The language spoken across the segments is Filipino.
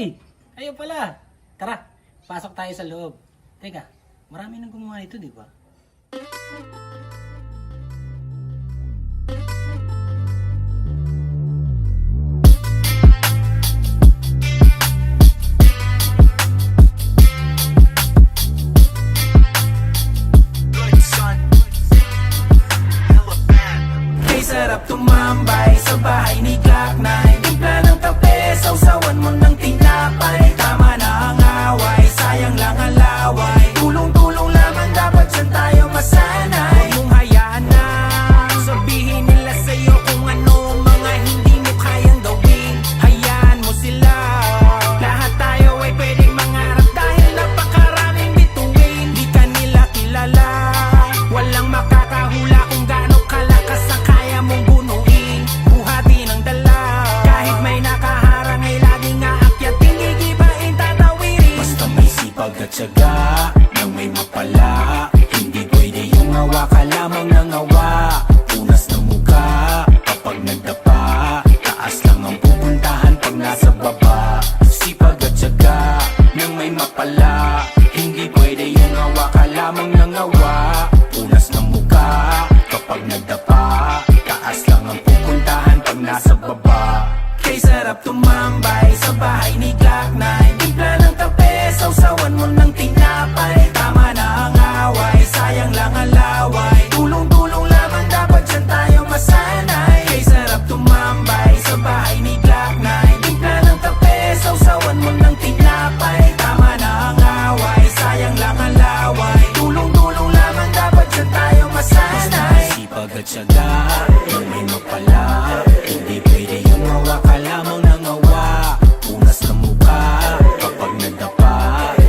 Uy, ayaw pala. Tara, pasok tayo sa loob. Teka, marami nang gumawa nito, di ba? Kay sarap tumambay sa bahay ni Glock 9. Timpla ng kape, sausawan mo ng tinapay. Tama na ang away, sayang lang ang laway. Tulong-tulong lamang, dapat dyan tayo masanay. Huwag mong hayaan na sabihin nila sa'yo kung ano mga hindi mo kayang gawin. Hayaan mo sila, lahat tayo ay pwedeng mangarap dahil napakaraming bituin. Di ka nila kilala, walang makakahula kung gaano kalakas ang kaya mong bunuin. Buhati ng dala, kahit may nakaharang ay laging aakyatin. Gigibain, tatawirin. Basta may sipag at syaga, nang may mapala. Hindi pwede yung awa ka lamang ng awa. Punas ng muka, kapag nagdapa. Taas lang ang pupuntahan pag nasa baba. Sipag at syaga, nang may mapala. Hindi pwede yung awa ka lamang ng awa. Punas ng muka, kapag nagdapa. Taas lang ang pupuntahan pag nasa baba. Kay sarap tumambay sa bahay ni Glock 9. Timpla ng kape, sausawan mo ng tinapay. Tama na ang away, sayang lang ang laway. Tulong-tulong lamang, dapat dyan tayo masanay. Kay sarap tumambay sa bahay ni Glock 9. Timpla ng kape, sausawan mo ng tinapay. Tama na ang away, sayang lang ang laway. Tulong-tulong lamang, dapat dyan tayo masanay. Sipag at syaga, nang may mapala. Hindi pwede yung awa ka lamang ng awa. Punas ng muka, kapag nagdapa.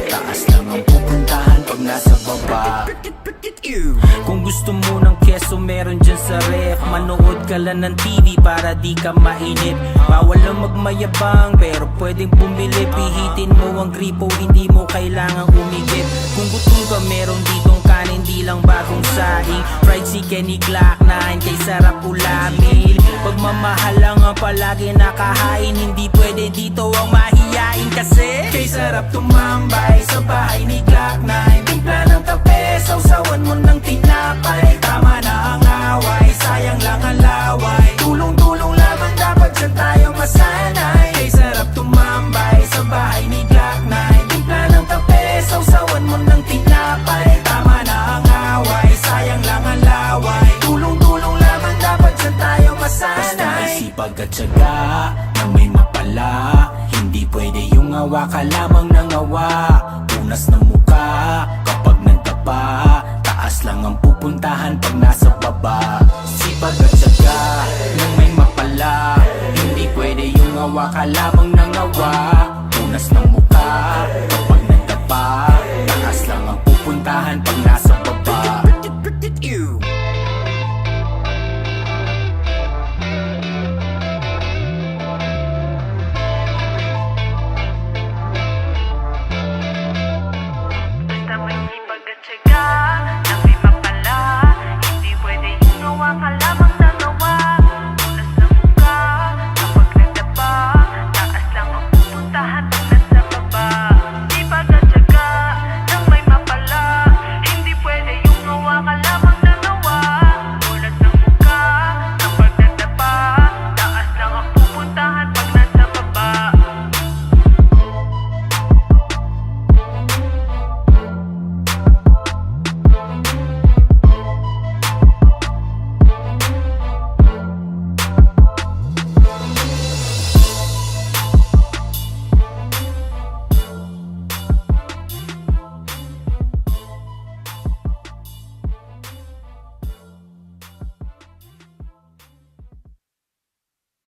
Taas lang ang pupuntahan pag nasa baba. Kung gusto mo ng keso, meron dyan sa ref. Manood ka lang ng TV para di ka mainip. Bawal lang magmayabang, pero pwedeng bumili. Pihitin mo ang gripo, hindi mo kailangang umigit. Kung gutom ka, meron ditong kanin, di lang bagong saing. Fried chicken ni Glock 9, kay sarap ulamin. Pagmamahal lang ang palagi nakahain. Hindi pwede dito ang mahiyain kasi kay sarap tumambay sa bahay ni Glock 9. Timpla ng kape, sausawan mo ng tinapay. Tama na ang away, sayang lang ang laway. Tulong-tulong lamang, dapat dyan tayo masanay. Kay sarap tumambay sa bahay ni Glock 9. Timpla ng kape, sausawan mo ng tinapay. Tama na ang away, sayang lang ang laway. Tulong-tulong lamang, dapat dyan tayo masanay. Basta may sipag at syaga, na may mapala. Hindi pwede yung awa ka lamang ng awa. Punas ng muka, kapag nagtapa. Taas lang ang pupuntahan pag nasa baba. Sipag at syaga, nang may mapala. Hindi pwede yung awa ka lamang ng awa. Punas ng muka, kapag nagtapa. Taas lang ang pupuntahan pag nasa baba. Basta may sipag at syaga,